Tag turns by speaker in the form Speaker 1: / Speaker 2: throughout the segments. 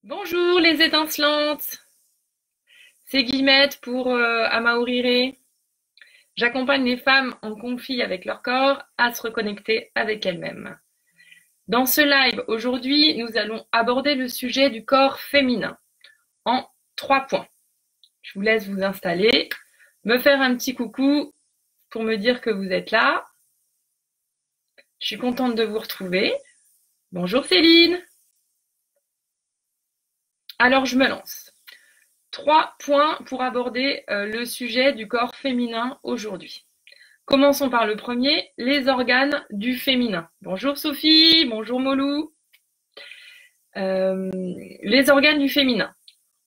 Speaker 1: Bonjour les étincelantes, c'est Guillemette pour Amaorire. J'accompagne les femmes en conflit avec leur corps à se reconnecter avec elles-mêmes. Dans ce live, aujourd'hui, nous allons aborder le sujet du corps féminin en 3 points. Je vous laisse vous installer, me faire un petit coucou pour me dire que vous êtes là. Je suis contente de vous retrouver. Bonjour Céline. Alors je me lance. 3 points pour aborder le sujet du corps féminin aujourd'hui. Commençons par le premier, les organes du féminin. Bonjour Sophie, bonjour Molou. Les organes du féminin.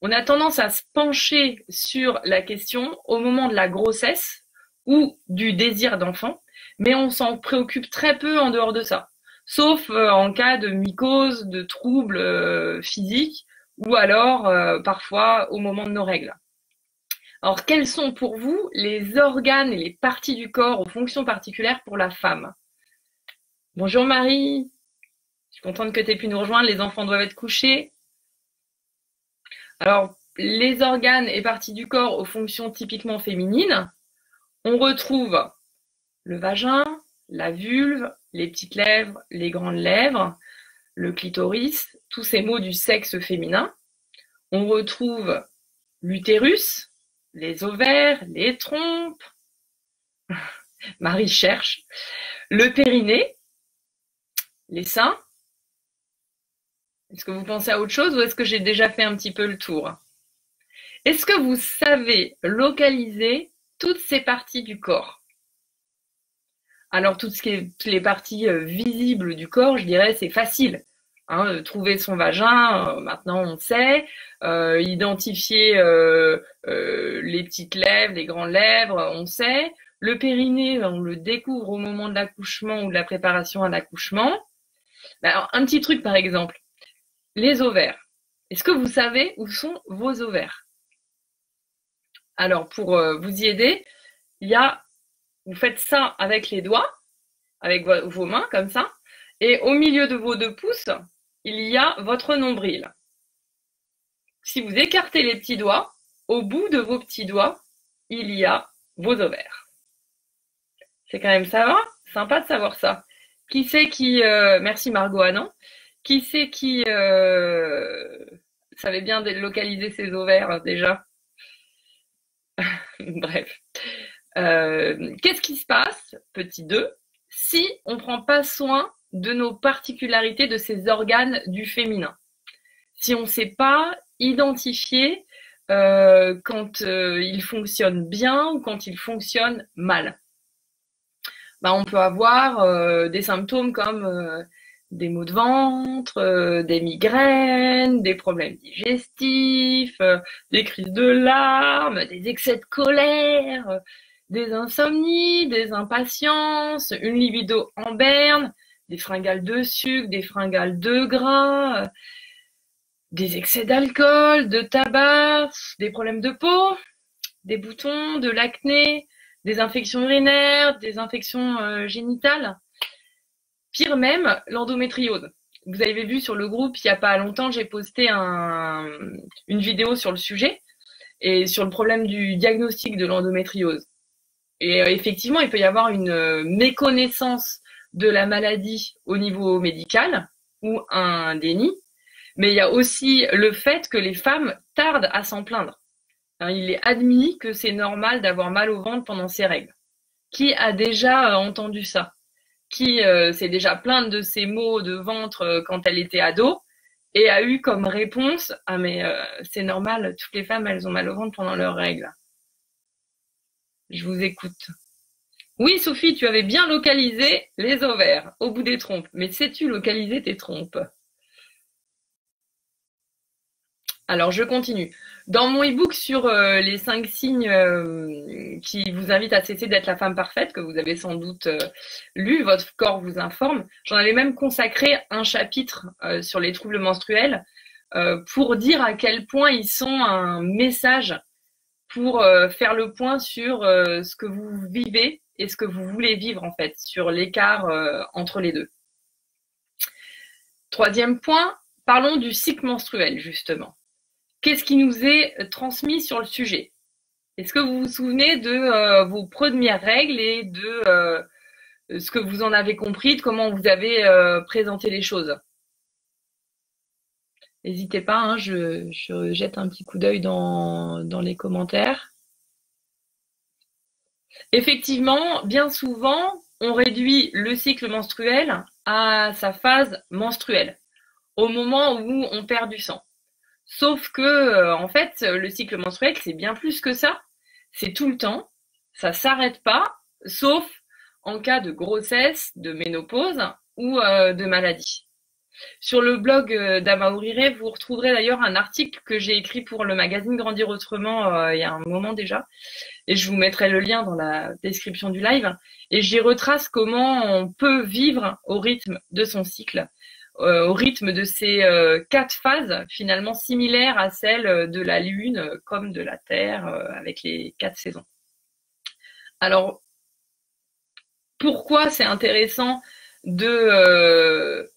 Speaker 1: On a tendance à se pencher sur la question au moment de la grossesse ou du désir d'enfant, mais on s'en préoccupe très peu en dehors de ça, sauf en cas de mycose, de troubles physiques, ou alors parfois au moment de nos règles. Alors, quels sont pour vous les organes et les parties du corps aux fonctions particulières pour la femme? Bonjour Marie, je suis contente que tu aies pu nous rejoindre, les enfants doivent être couchés. Alors, les organes et parties du corps aux fonctions typiquement féminines, on retrouve le vagin, la vulve, les petites lèvres, les grandes lèvres, le clitoris, tous ces mots du sexe féminin. On retrouve l'utérus, les ovaires, les trompes, Marie cherche, le périnée, les seins. Est-ce que vous pensez à autre chose ou est-ce que j'ai déjà fait un petit peu le tour? Est-ce que vous savez localiser toutes ces parties du corps? Alors, toutes les parties visibles du corps, je dirais, c'est facile. Hein, trouver son vagin, maintenant on sait. Identifier les petites lèvres, les grandes lèvres, on sait. Le périnée, on le découvre au moment de l'accouchement ou de la préparation à l'accouchement. Alors, un petit truc par exemple, les ovaires. Est-ce que vous savez où sont vos ovaires? Alors, pour vous y aider, vous faites ça avec les doigts, avec vos mains comme ça, et au milieu de vos 2 pouces, il y a votre nombril. Si vous écartez les petits doigts, au bout de vos petits doigts, il y a vos ovaires. C'est quand même ça, sympa de savoir ça. Qui c'est qui... merci Margot Annan. Qui c'est qui savait bien localiser ses ovaires déjà? Bref. Qu'est-ce qui se passe, petit 2, si on ne prend pas soin de nos particularités de ces organes du féminin? Si on ne sait pas identifier quand ils fonctionnent bien ou quand ils fonctionnent mal. On peut avoir des symptômes comme des maux de ventre, des migraines, des problèmes digestifs, des crises de larmes, des excès de colère, des insomnies, des impatiences, une libido en berne, des fringales de sucre, des fringales de gras, des excès d'alcool, de tabac, des problèmes de peau, des boutons, de l'acné, des infections urinaires, des infections génitales. Pire même, l'endométriose. Vous avez vu sur le groupe, il n'y a pas longtemps, j'ai posté une vidéo sur le sujet et sur le problème du diagnostic de l'endométriose. Et effectivement, il peut y avoir une méconnaissance de la maladie au niveau médical ou un déni, mais il y a aussi le fait que les femmes tardent à s'en plaindre. Il est admis que c'est normal d'avoir mal au ventre pendant ses règles. Qui a déjà entendu ça? Qui s'est déjà plainte de ses maux de ventre quand elle était ado et a eu comme réponse « Ah mais c'est normal, toutes les femmes elles ont mal au ventre pendant leurs règles ». Je vous écoute. Oui Sophie, tu avais bien localisé les ovaires au bout des trompes, mais sais-tu localiser tes trompes? Alors je continue. Dans mon e-book sur les 5 signes qui vous invitent à cesser d'être la femme parfaite, que vous avez sans doute lu, votre corps vous informe, j'en avais même consacré un chapitre sur les troubles menstruels pour dire à quel point ils sont un message pour faire le point sur ce que vous vivez et ce que vous voulez vivre en fait, sur l'écart entre les deux. 3e point, parlons du cycle menstruel, justement. Qu'est-ce qui nous est transmis sur le sujet? Est-ce que vous vous souvenez de vos premières règles et de ce que vous en avez compris, de comment vous avez présenté les choses? N'hésitez pas, hein, je jette un petit coup d'œil dans les commentaires. Effectivement, bien souvent, on réduit le cycle menstruel à sa phase menstruelle, au moment où on perd du sang. Sauf que, en fait, le cycle menstruel, c'est bien plus que ça. C'est tout le temps, ça s'arrête pas, sauf en cas de grossesse, de ménopause ou de maladie. Sur le blog d'Amaorire, vous retrouverez d'ailleurs un article que j'ai écrit pour le magazine Grandir Autrement il y a un moment déjà, et je vous mettrai le lien dans la description du live, et j'y retrace comment on peut vivre au rythme de son cycle, au rythme de ces 4 phases finalement similaires à celles de la Lune comme de la Terre avec les 4 saisons. Alors, pourquoi c'est intéressant de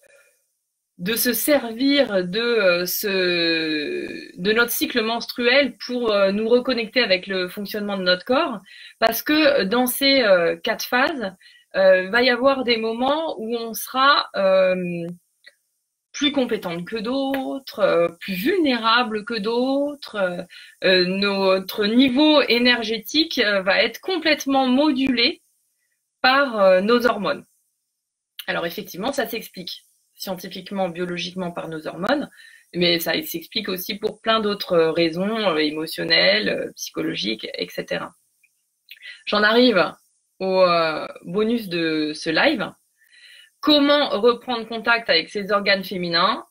Speaker 1: se servir de notre cycle menstruel pour nous reconnecter avec le fonctionnement de notre corps? Parce que dans ces 4 phases, va y avoir des moments où on sera plus compétente que d'autres, plus vulnérable que d'autres. Notre niveau énergétique va être complètement modulé par nos hormones. Alors effectivement, ça s'explique scientifiquement, biologiquement par nos hormones, mais ça s'explique aussi pour plein d'autres raisons émotionnelles, psychologiques, etc. J'en arrive au bonus de ce live. Comment reprendre contact avec ses organes féminins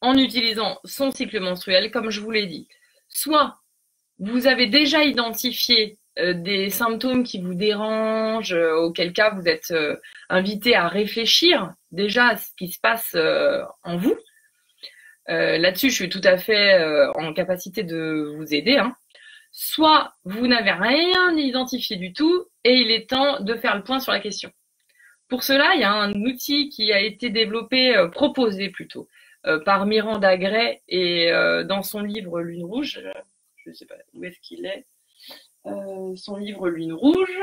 Speaker 1: en utilisant son cycle menstruel, comme je vous l'ai dit. Soit vous avez déjà identifié des symptômes qui vous dérangent, auquel cas vous êtes invité à réfléchir déjà à ce qui se passe en vous. Là-dessus, je suis tout à fait en capacité de vous aider. Hein. Soit vous n'avez rien identifié du tout et il est temps de faire le point sur la question. Pour cela, il y a un outil qui a été développé, proposé plutôt, par Miranda Gray et dans son livre Lune Rouge. Je ne sais pas où est-ce qu'il est. Son livre Lune Rouge,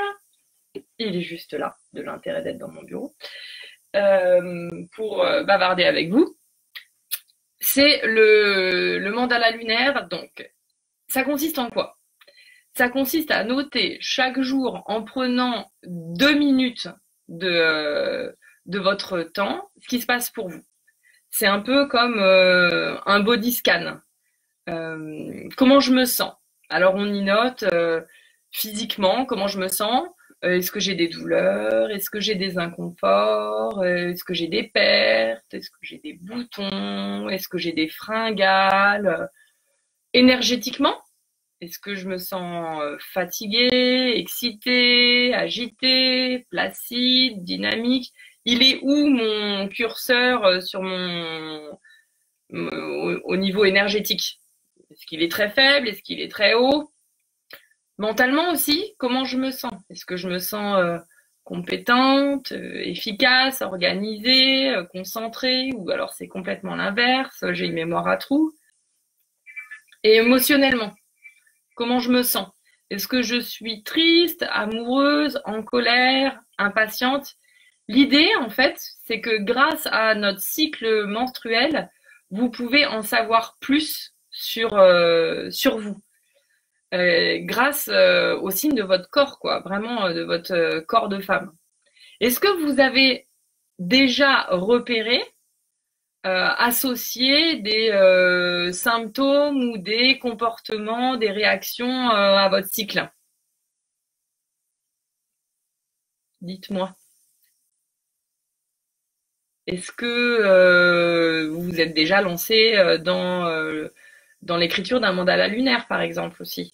Speaker 1: il est juste là, de l'intérêt d'être dans mon bureau, pour bavarder avec vous. C'est le mandala lunaire. Donc, ça consiste en quoi? Ça consiste à noter chaque jour en prenant 2 minutes de votre temps ce qui se passe pour vous. C'est un peu comme un body scan. Comment je me sens? Alors on y note physiquement comment je me sens. Est-ce que j'ai des douleurs? Est-ce que j'ai des inconforts? Est-ce que j'ai des pertes? Est-ce que j'ai des boutons? Est-ce que j'ai des fringales? Énergétiquement, est-ce que je me sens fatiguée, excitée, agitée, placide, dynamique? Il est où mon curseur sur au niveau énergétique? Est-ce qu'il est très faible? Est-ce qu'il est très haut? Mentalement aussi, comment je me sens? Est-ce que je me sens compétente, efficace, organisée, concentrée? Ou alors c'est complètement l'inverse, j'ai une mémoire à trous? Et émotionnellement, comment je me sens? Est-ce que je suis triste, amoureuse, en colère, impatiente? L'idée, en fait, c'est que grâce à notre cycle menstruel, vous pouvez en savoir plus sur vous. Grâce au signe de votre corps, quoi, vraiment de votre corps de femme. Est-ce que vous avez déjà repéré, associé des symptômes ou des comportements, des réactions à votre cycle? Dites-moi. Est-ce que vous vous êtes déjà lancé dans l'écriture d'un mandala lunaire, par exemple, aussi?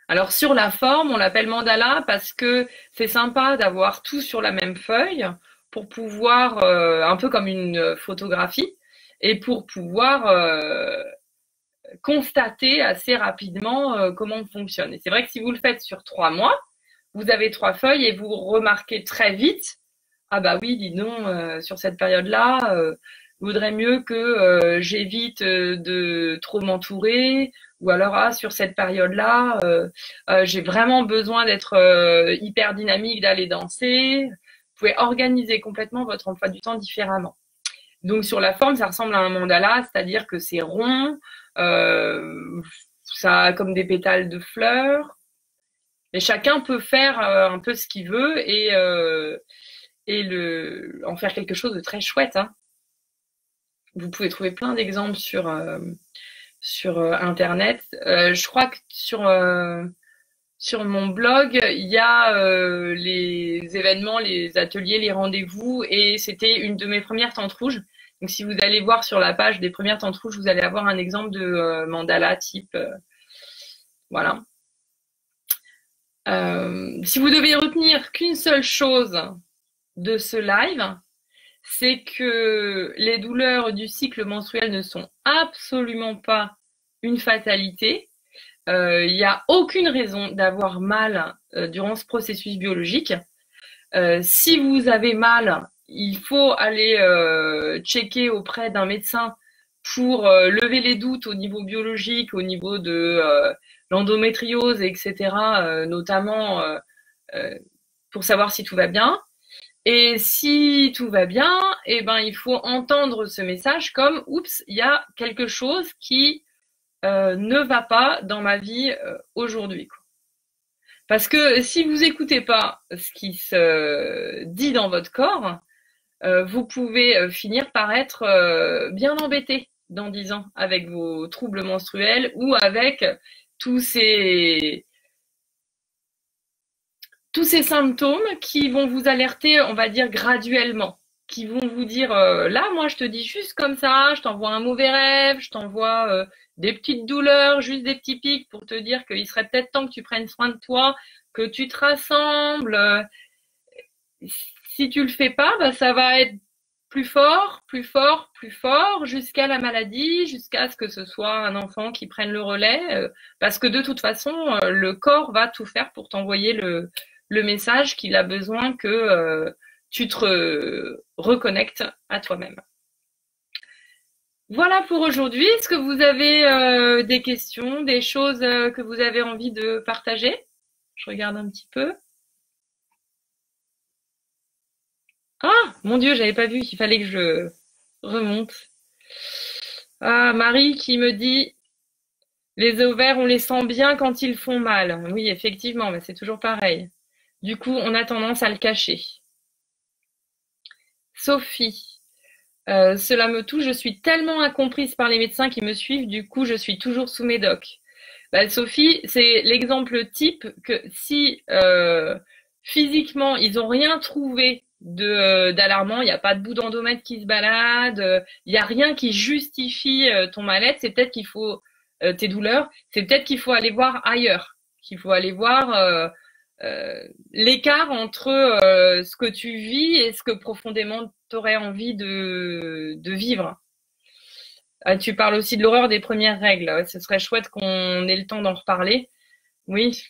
Speaker 1: Alors sur la forme, on l'appelle mandala parce que c'est sympa d'avoir tout sur la même feuille pour pouvoir, un peu comme une photographie, et pour pouvoir constater assez rapidement comment on fonctionne. Et c'est vrai que si vous le faites sur 3 mois, vous avez 3 feuilles et vous remarquez très vite, ah bah oui, dis donc, sur cette période-là, vaudrait mieux que j'évite de trop m'entourer, ou alors sur cette période-là, j'ai vraiment besoin d'être hyper dynamique, d'aller danser. Vous pouvez organiser complètement votre emploi du temps différemment. Donc sur la forme, ça ressemble à un mandala, c'est-à-dire que c'est rond, ça a comme des pétales de fleurs. Et chacun peut faire un peu ce qu'il veut et en faire quelque chose de très chouette. Hein. Vous pouvez trouver plein d'exemples sur Internet. Je crois que sur mon blog, il y a les événements, les ateliers, les rendez-vous, et c'était une de mes premières tentes rouges. Donc si vous allez voir sur la page des premières tentes rouges, vous allez avoir un exemple de mandala type. Voilà. Si vous devez retenir qu'une seule chose de ce live, c'est que les douleurs du cycle menstruel ne sont absolument pas une fatalité. Il n'y a aucune raison d'avoir mal durant ce processus biologique. Si vous avez mal, il faut aller checker auprès d'un médecin pour lever les doutes au niveau biologique, au niveau de l'endométriose, etc., notamment pour savoir si tout va bien. Et si tout va bien, eh ben, il faut entendre ce message comme « Oups, il y a quelque chose qui ne va pas dans ma vie aujourd'hui. » Parce que si vous écoutez pas ce qui se dit dans votre corps, vous pouvez finir par être bien embêté dans 10 ans avec vos troubles menstruels ou avec tous ces symptômes qui vont vous alerter, on va dire, graduellement, qui vont vous dire, là, moi, je te dis juste comme ça, je t'envoie un mauvais rêve, je t'envoie des petites douleurs, juste des petits pics pour te dire qu'il serait peut-être temps que tu prennes soin de toi, que tu te rassembles. Si tu le fais pas, bah, ça va être plus fort, plus fort, plus fort, jusqu'à la maladie, jusqu'à ce que ce soit un enfant qui prenne le relais, parce que de toute façon, le corps va tout faire pour t'envoyer le message qu'il a besoin que tu te reconnectes à toi-même. Voilà pour aujourd'hui. Est-ce que vous avez des questions, des choses que vous avez envie de partager? Je regarde un petit peu. Ah, mon Dieu, j'avais pas vu, il fallait que je remonte. Ah, Marie qui me dit les ovaires, on les sent bien quand ils font mal. Oui, effectivement, mais c'est toujours pareil. Du coup, on a tendance à le cacher. Sophie, cela me touche, je suis tellement incomprise par les médecins qui me suivent, du coup, je suis toujours sous médoc. Bah, Sophie, c'est l'exemple type que si physiquement, ils n'ont rien trouvé d'alarmant, il n'y a pas de bout d'endomètre qui se balade, il n'y a rien qui justifie ton mal-être, c'est peut-être qu'il faut tes douleurs, c'est peut-être qu'il faut aller voir ailleurs, qu'il faut aller voir l'écart entre ce que tu vis et ce que profondément tu aurais envie de vivre. Ah, tu parles aussi de l'horreur des premières règles. Ouais, ce serait chouette qu'on ait le temps d'en reparler. Oui,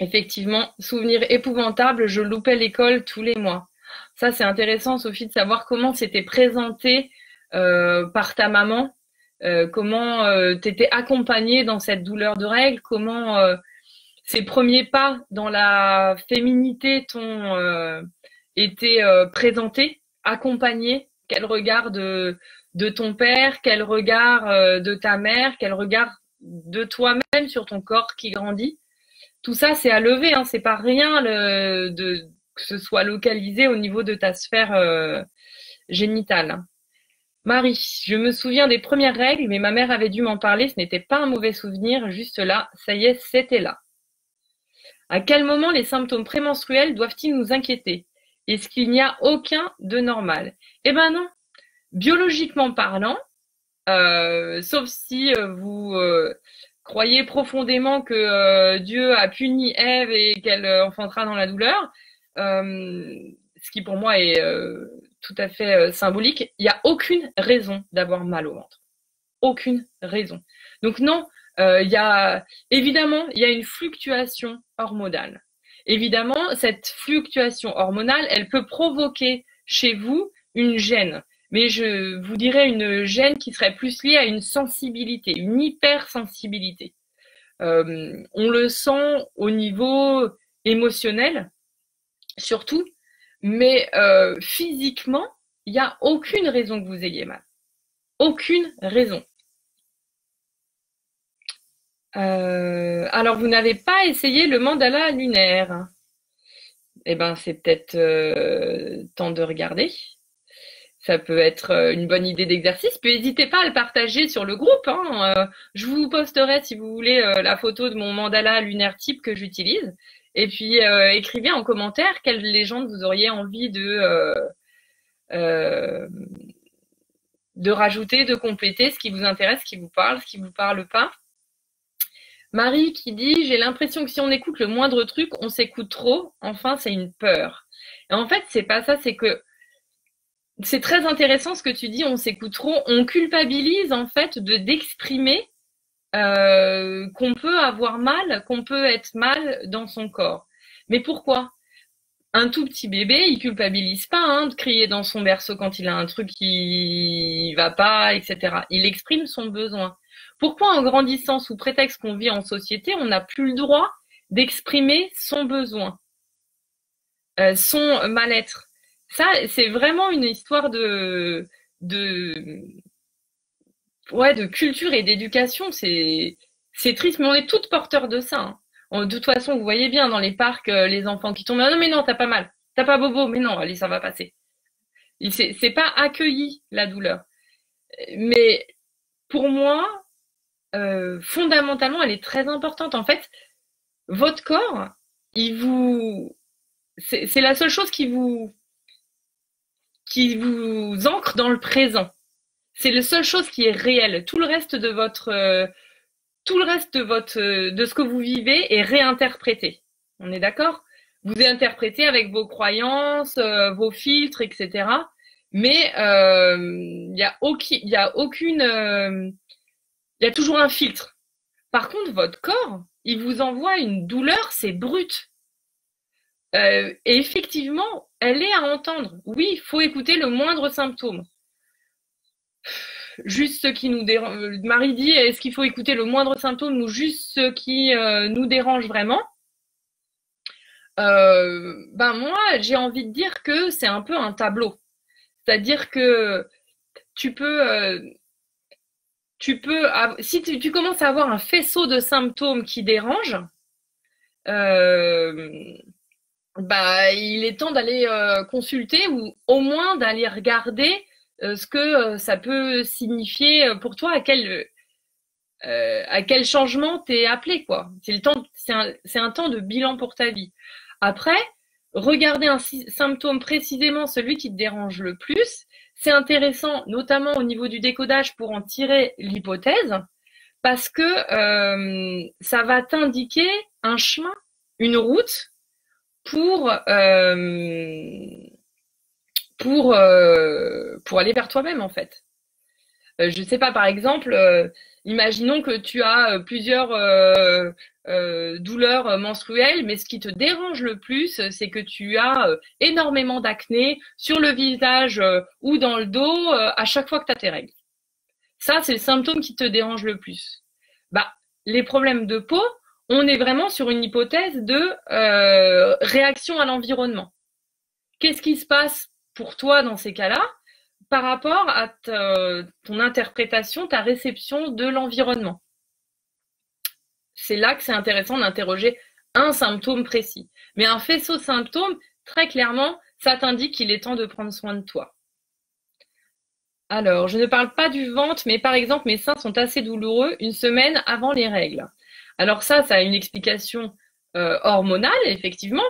Speaker 1: effectivement, souvenir épouvantable, je loupais l'école tous les mois. Ça, c'est intéressant, Sophie, de savoir comment c'était présenté par ta maman, comment tu étais accompagnée dans cette douleur de règles, comment ces premiers pas dans la féminité t'ont été présentés, accompagnés, quel regard de ton père, quel regard de ta mère, quel regard de toi-même sur ton corps qui grandit. Tout ça, c'est à lever, hein, c'est pas rien que ce soit localisé au niveau de ta sphère génitale. Marie, je me souviens des premières règles, mais ma mère avait dû m'en parler, ce n'était pas un mauvais souvenir, juste là, ça y est, c'était là. À quel moment les symptômes prémenstruels doivent-ils nous inquiéter? Est-ce qu'il n'y a aucun de normal? Eh ben non. Biologiquement parlant, sauf si vous croyez profondément que Dieu a puni Ève et qu'elle enfantera dans la douleur, ce qui pour moi est tout à fait symbolique, il n'y a aucune raison d'avoir mal au ventre. Aucune raison. Donc non, évidemment, il y a une fluctuation hormonale. Évidemment, cette fluctuation hormonale, elle peut provoquer chez vous une gêne. mais je vous dirais une gêne qui serait plus liée à une sensibilité, une hypersensibilité. On le sent au niveau émotionnel, surtout, mais physiquement, il n'y a aucune raison que vous ayez mal. Aucune raison. Alors, vous n'avez pas essayé le mandala lunaire. Eh ben, c'est peut-être temps de regarder. Ça peut être une bonne idée d'exercice. Puis n'hésitez pas à le partager sur le groupe. Je vous posterai, si vous voulez, la photo de mon mandala lunaire type que j'utilise. Et puis, écrivez en commentaire quelle légende vous auriez envie de rajouter, de compléter, ce qui vous intéresse, ce qui vous parle, ce qui vous parle pas. Marie qui dit « J'ai l'impression que si on écoute le moindre truc, on s'écoute trop. Enfin, c'est une peur. » Et en fait, c'est pas ça, c'est que c'est très intéressant ce que tu dis, on s'écoute trop. On culpabilise en fait d'exprimer qu'on peut avoir mal, qu'on peut être mal dans son corps. Mais pourquoi? Un tout petit bébé, il culpabilise pas de crier dans son berceau quand il a un truc qui va pas, etc. Il exprime son besoin. Pourquoi en grandissant sous prétexte qu'on vit en société, on n'a plus le droit d'exprimer son besoin, son mal-être? Ça, c'est vraiment une histoire de culture et d'éducation. C'est triste, mais on est toutes porteurs de ça. De toute façon, vous voyez bien dans les parcs, les enfants qui tombent. Non, mais non, t'as pas mal. T'as pas bobo. Mais non, allez, ça va passer. C'est pas accueilli, la douleur. Mais pour moi, fondamentalement, elle est très importante. En fait, votre corps, c'est la seule chose qui vous ancre dans le présent. C'est la seule chose qui est réelle. Tout le reste de ce que vous vivez est réinterprété. On est d'accord? Vous êtes interprété avec vos croyances, vos filtres, etc. Mais il y a toujours un filtre. Par contre, votre corps, il vous envoie une douleur, c'est brut. Et effectivement, elle est à entendre. Oui, il faut écouter le moindre symptôme. Juste ce qui nous dérange. Marie dit, est-ce qu'il faut écouter le moindre symptôme ou juste ce qui nous dérange vraiment? Moi, j'ai envie de dire que c'est un peu un tableau. C'est-à-dire que tu peux, si tu commences à avoir un faisceau de symptômes qui dérangent, il est temps d'aller consulter ou au moins d'aller regarder ce que ça peut signifier pour toi, à quel changement t'es appelé, quoi. C'est un temps de bilan pour ta vie. Après, regarder un symptôme précisément, celui qui te dérange le plus, c'est intéressant, notamment au niveau du décodage pour en tirer l'hypothèse, parce que ça va t'indiquer un chemin, une route pour aller vers toi-même, en fait. Je sais pas, par exemple, imaginons que tu as plusieurs douleurs menstruelles, mais ce qui te dérange le plus, c'est que tu as énormément d'acné sur le visage ou dans le dos à chaque fois que tu as tes règles. Ça, c'est le symptôme qui te dérange le plus. Les problèmes de peau, on est vraiment sur une hypothèse de réaction à l'environnement. Qu'est-ce qui se passe pour toi dans ces cas-là par rapport à ton interprétation, ta réception de l'environnement? C'est là que c'est intéressant d'interroger un symptôme précis. Mais un faisceau de symptômes, très clairement, ça t'indique qu'il est temps de prendre soin de toi. Alors, je ne parle pas du ventre, mais par exemple, mes seins sont assez douloureux une semaine avant les règles. Alors ça a une explication hormonale, effectivement,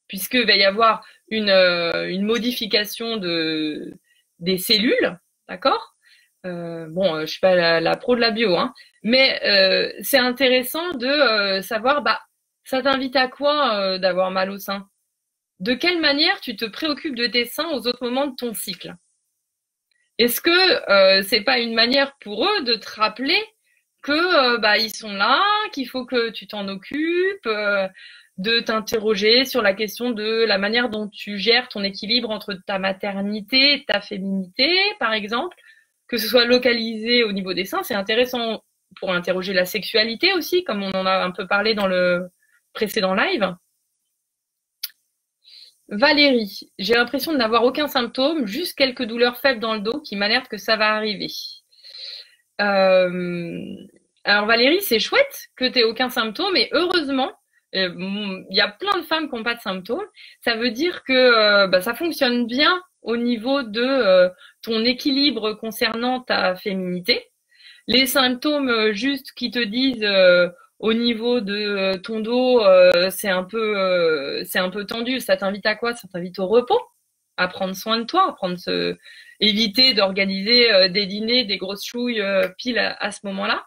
Speaker 1: puisqu'il va y avoir une modification des cellules, d'accord? Je suis pas la pro de la bio, mais c'est intéressant de savoir, ça t'invite à quoi d'avoir mal au sein? De quelle manière tu te préoccupes de tes seins aux autres moments de ton cycle? Est-ce que c'est pas une manière pour eux de te rappeler que ils sont là, qu'il faut que tu t'en occupes, de t'interroger sur la question de la manière dont tu gères ton équilibre entre ta maternité et ta féminité, par exemple, que ce soit localisé au niveau des seins. C'est intéressant pour interroger la sexualité aussi, comme on en a un peu parlé dans le précédent live. Valérie, j'ai l'impression de n'avoir aucun symptôme, juste quelques douleurs faibles dans le dos qui m'alertent que ça va arriver. Alors Valérie, c'est chouette que tu n'aies aucun symptôme et heureusement, il y a plein de femmes qui n'ont pas de symptômes. Ça veut dire que ça fonctionne bien au niveau de ton équilibre concernant ta féminité. Les symptômes juste qui te disent au niveau de ton dos, c'est un peu tendu. Ça t'invite à quoi? Ça t'invite au repos, à prendre soin de toi, éviter d'organiser des dîners, des grosses chouilles pile à ce moment-là.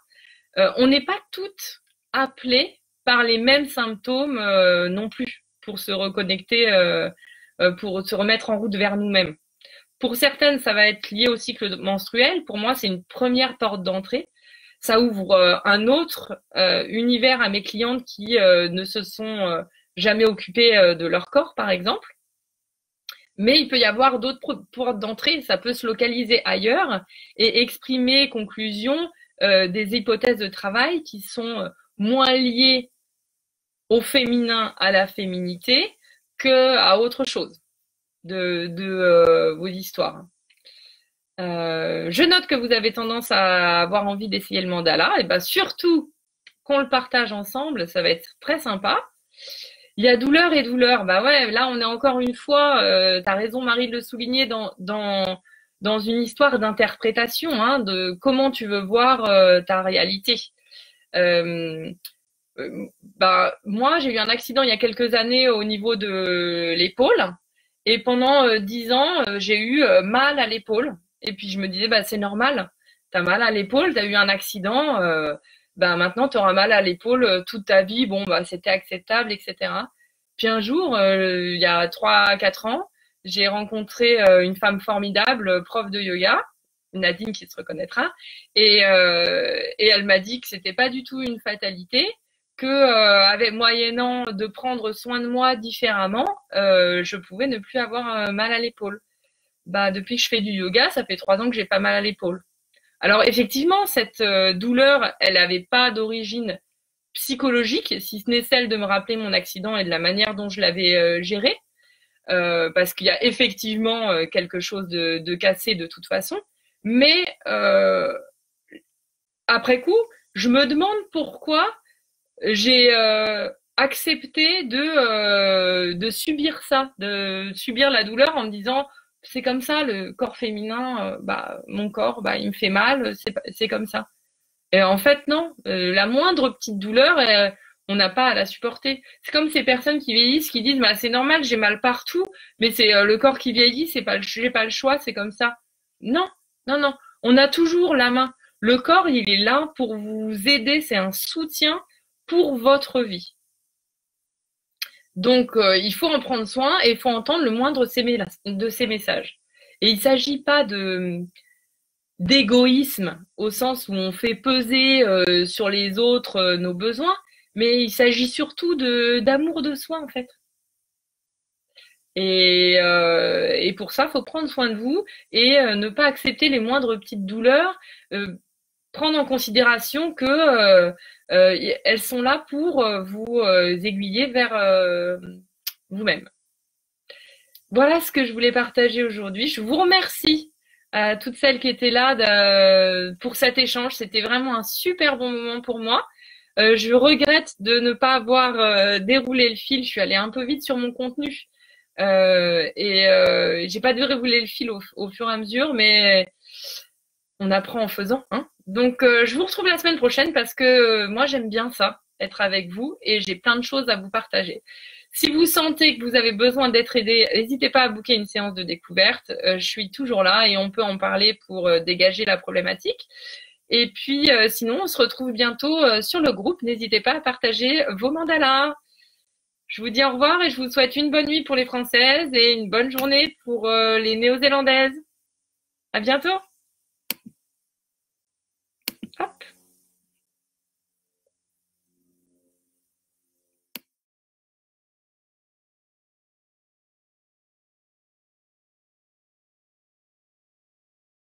Speaker 1: On n'est pas toutes appelées par les mêmes symptômes non plus pour se reconnecter, pour se remettre en route vers nous-mêmes. Pour certaines, ça va être lié au cycle menstruel. Pour moi, c'est une première porte d'entrée. Ça ouvre un autre univers à mes clientes qui ne se sont jamais occupées de leur corps, par exemple. Mais il peut y avoir d'autres portes d'entrée. Ça peut se localiser ailleurs et exprimer conclusions des hypothèses de travail qui sont moins liées au féminin, à la féminité, qu'à autre chose de vos histoires. Je note que vous avez tendance à avoir envie d'essayer le mandala. Et ben surtout qu'on le partage ensemble, ça va être très sympa. Il y a douleur et douleur. Bah ouais, là on est encore une fois, t'as raison Marie de le souligner, dans une histoire d'interprétation, hein, de comment tu veux voir ta réalité. Moi j'ai eu un accident il y a quelques années au niveau de l'épaule et pendant 10 ans j'ai eu mal à l'épaule. Et puis je me disais, c'est normal, t'as mal à l'épaule, t'as eu un accident, maintenant t'auras mal à l'épaule toute ta vie, c'était acceptable, etc. Puis un jour, il y a 3-4 ans, j'ai rencontré une femme formidable, prof de yoga, Nadine qui se reconnaîtra, et elle m'a dit que c'était pas du tout une fatalité, que moyennant de prendre soin de moi différemment, je pouvais ne plus avoir mal à l'épaule. Depuis que je fais du yoga, ça fait 3 ans que j'ai pas mal à l'épaule. Alors effectivement, cette douleur, elle n'avait pas d'origine psychologique, si ce n'est celle de me rappeler mon accident et de la manière dont je l'avais géré, parce qu'il y a effectivement quelque chose de cassé de toute façon. Mais après coup, je me demande pourquoi j'ai accepté de subir ça, de subir la douleur en me disant c'est comme ça, le corps féminin, mon corps, il me fait mal, c'est comme ça. Et en fait, non, la moindre petite douleur, on n'a pas à la supporter. C'est comme ces personnes qui vieillissent, qui disent, c'est normal, j'ai mal partout, mais c'est le corps qui vieillit, j'ai pas le choix, c'est comme ça. Non, non, non, on a toujours la main. Le corps, il est là pour vous aider, c'est un soutien pour votre vie. Donc, il faut en prendre soin et il faut entendre le moindre de ces messages. Et il ne s'agit pas d'égoïsme au sens où on fait peser sur les autres nos besoins, mais il s'agit surtout d'amour de soi en fait. Et pour ça, il faut prendre soin de vous et ne pas accepter les moindres petites douleurs, prendre en considération que elles sont là pour vous aiguiller vers vous-même. Voilà ce que je voulais partager aujourd'hui. Je vous remercie à toutes celles qui étaient là pour cet échange. C'était vraiment un super bon moment pour moi. Je regrette de ne pas avoir déroulé le fil. Je suis allée un peu vite sur mon contenu et j'ai pas déroulé le fil au fur et à mesure, mais on apprend en faisant, hein. Donc, je vous retrouve la semaine prochaine parce que moi, j'aime bien ça, être avec vous et j'ai plein de choses à vous partager. Si vous sentez que vous avez besoin d'être aidé, n'hésitez pas à booker une séance de découverte. Je suis toujours là et on peut en parler pour dégager la problématique. Et puis, sinon, on se retrouve bientôt sur le groupe. N'hésitez pas à partager vos mandalas. Je vous dis au revoir et je vous souhaite une bonne nuit pour les Françaises et une bonne journée pour les Néo-Zélandaises. À bientôt. Hop.